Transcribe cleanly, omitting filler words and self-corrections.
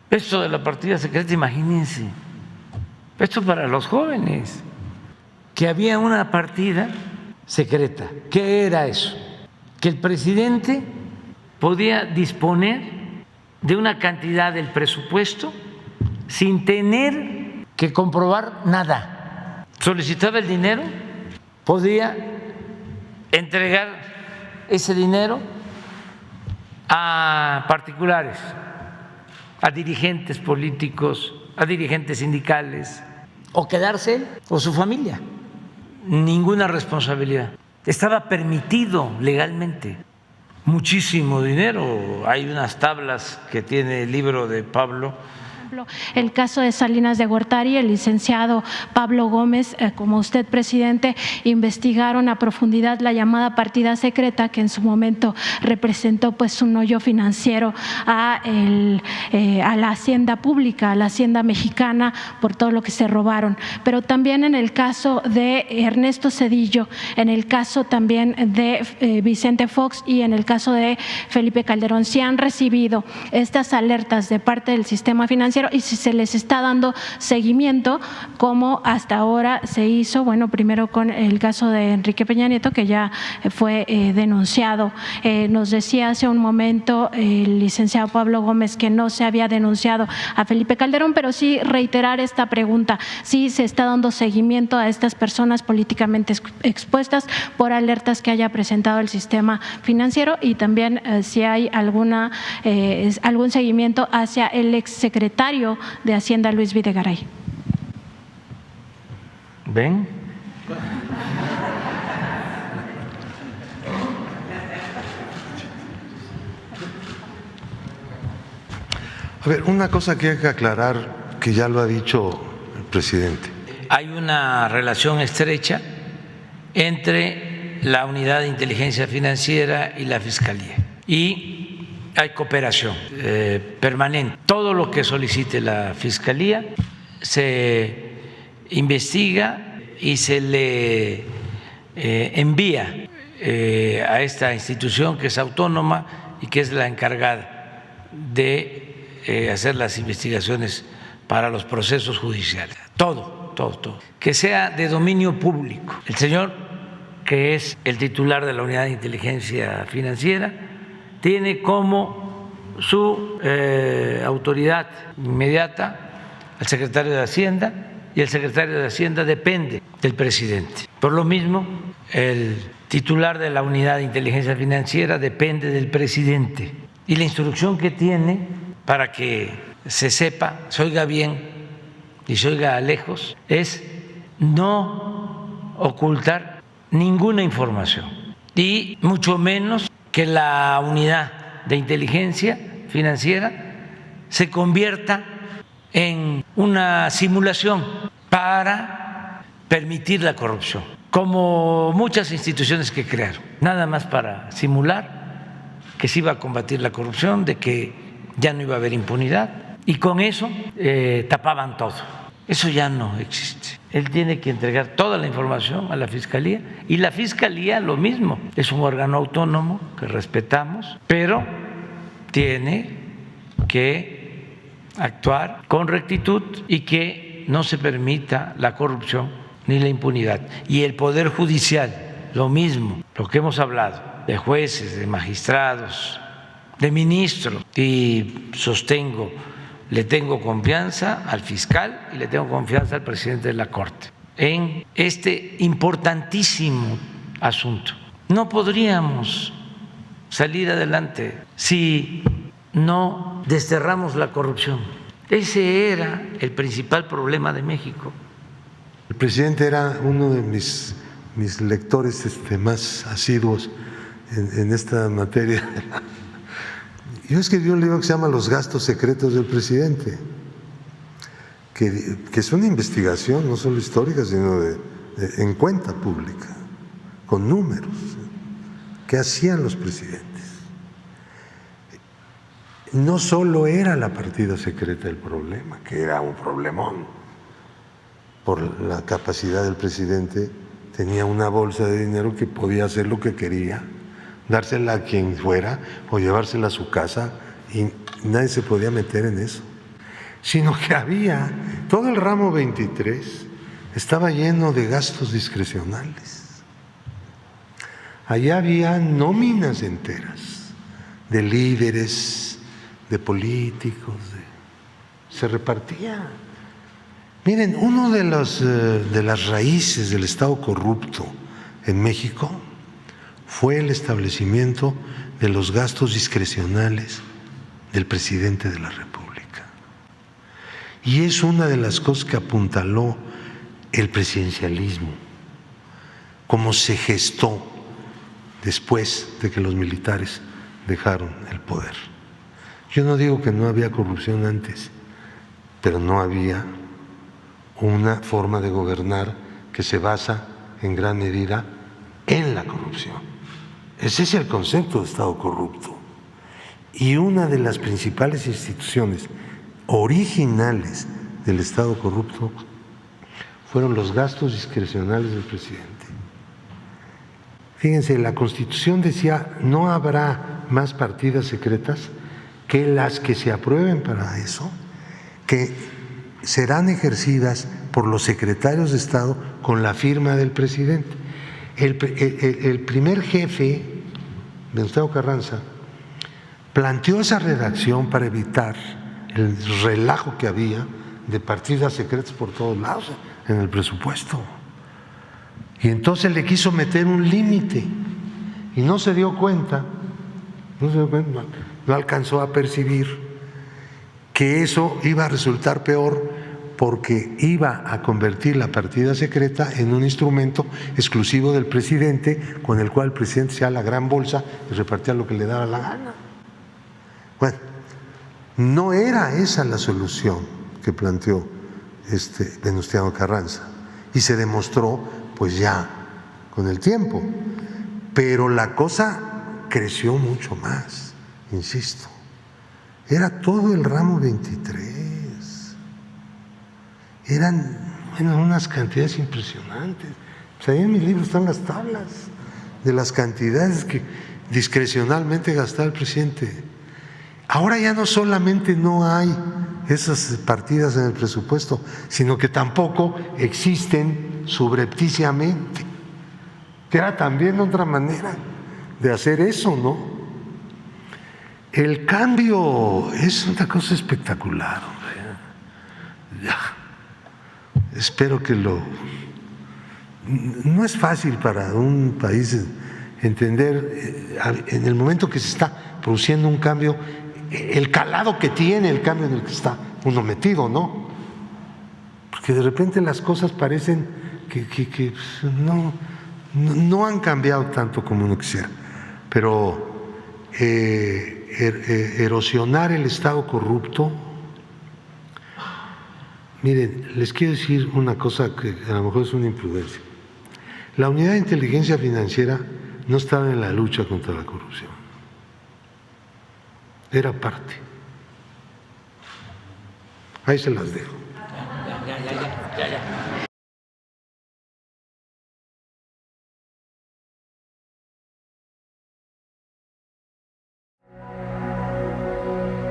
Esto de la partida secreta, imagínense, esto para los jóvenes, que había una partida secreta. ¿Qué era eso? Que el presidente podía disponer de una cantidad del presupuesto sin tener que comprobar nada. Solicitaba el dinero, podía entregar ese dinero a particulares, a dirigentes políticos, a dirigentes sindicales, o quedarse él o su familia. Ninguna responsabilidad. Estaba permitido legalmente. Muchísimo dinero. Hay unas tablas que tiene el libro de Pablo. El caso de Salinas de Gortari, el licenciado Pablo Gómez, como usted, presidente, investigaron a profundidad la llamada partida secreta que en su momento representó pues un hoyo financiero a la hacienda pública, a la hacienda mexicana, por todo lo que se robaron. Pero también en el caso de Ernesto Zedillo, en el caso también de Vicente Fox y en el caso de Felipe Calderón, sí han recibido estas alertas de parte del sistema financiero y si se les está dando seguimiento, como hasta ahora se hizo, bueno, primero con el caso de Enrique Peña Nieto, que ya fue denunciado. Nos decía hace un momento el licenciado Pablo Gómez que no se había denunciado a Felipe Calderón, pero sí reiterar esta pregunta, si se está dando seguimiento a estas personas políticamente expuestas por alertas que haya presentado el sistema financiero y también si hay algún seguimiento hacia el exsecretario de Hacienda, Luis Videgaray. ¿Ven? A ver, una cosa que hay que aclarar, que ya lo ha dicho el presidente. Hay una relación estrecha entre la Unidad de Inteligencia Financiera y la Fiscalía. Y hay cooperación permanente. Todo lo que solicite la Fiscalía se investiga y se le envía a esta institución que es autónoma y que es la encargada de hacer las investigaciones para los procesos judiciales. Todo. Que sea de dominio público. El señor, que es el titular de la Unidad de Inteligencia Financiera, tiene como su autoridad inmediata al secretario de Hacienda y el secretario de Hacienda depende del presidente. Por lo mismo, el titular de la Unidad de Inteligencia Financiera depende del presidente y la instrucción que tiene para que se sepa, se oiga bien y se oiga lejos, es no ocultar ninguna información y mucho menos que la unidad de inteligencia financiera se convierta en una simulación para permitir la corrupción, como muchas instituciones que crearon, nada más para simular que se iba a combatir la corrupción, de que ya no iba a haber impunidad, y con eso tapaban todo. Eso ya no existe. Él tiene que entregar toda la información a la Fiscalía y la Fiscalía lo mismo. Es un órgano autónomo que respetamos, pero tiene que actuar con rectitud y que no se permita la corrupción ni la impunidad. Y el Poder Judicial, lo mismo, lo que hemos hablado, de jueces, de magistrados, de ministros, y sostengo, le tengo confianza al fiscal y le tengo confianza al presidente de la Corte en este importantísimo asunto. No podríamos salir adelante si no desterramos la corrupción. Ese era el principal problema de México. El presidente era uno de mis lectores más asiduos en esta materia. Yo escribí un libro que se llama Los gastos secretos del presidente, que es una investigación no solo histórica, sino en cuenta pública, con números, que hacían los presidentes. No solo era la partida secreta el problema, que era un problemón. Por la capacidad del presidente, tenía una bolsa de dinero que podía hacer lo que quería, dársela a quien fuera o llevársela a su casa y nadie se podía meter en eso. sino que había, todo el ramo 23 estaba lleno de gastos discrecionales. Allá había nóminas enteras de líderes, de políticos, se repartía. Miren, uno de las raíces del Estado corrupto en México fue el establecimiento de los gastos discrecionales del presidente de la República. Y es una de las cosas que apuntaló el presidencialismo, cómo se gestó después de que los militares dejaron el poder. Yo no digo que no había corrupción antes, pero no había una forma de gobernar que se basa en gran medida en la corrupción. Ese es el concepto de Estado corrupto. Y una de las principales instituciones originales del Estado corrupto fueron los gastos discrecionales del presidente. Fíjense, la Constitución decía no habrá más partidas secretas que las que se aprueben para eso, que serán ejercidas por los secretarios de Estado con la firma del presidente. El primer jefe, Venustiano Carranza, planteó esa redacción para evitar el relajo que había de partidas secretas por todos lados en el presupuesto. Y entonces le quiso meter un límite y no se dio cuenta, no alcanzó a percibir que eso iba a resultar peor, porque iba a convertir la partida secreta en un instrumento exclusivo del presidente, con el cual el presidente se da la gran bolsa y repartía lo que le daba la gana. Bueno, no era esa la solución que planteó Venustiano Carranza, y se demostró pues ya con el tiempo, pero la cosa creció mucho más, insisto, era todo el ramo 23. Eran unas cantidades impresionantes. Pues ahí en mi libro están las tablas de las cantidades que discrecionalmente gastaba el presidente. Ahora ya no solamente no hay esas partidas en el presupuesto, sino que tampoco existen subrepticiamente, que era también otra manera de hacer eso, ¿no? El cambio es una cosa espectacular, hombre. Ya. Espero que no es fácil para un país entender en el momento que se está produciendo un cambio, el calado que tiene el cambio en el que está uno metido, ¿no? Porque de repente las cosas parecen que no han cambiado tanto como uno quisiera, pero erosionar el Estado corrupto. Miren, les quiero decir una cosa que a lo mejor es una imprudencia. La Unidad de Inteligencia Financiera no estaba en la lucha contra la corrupción. Era parte. Ahí se las dejo.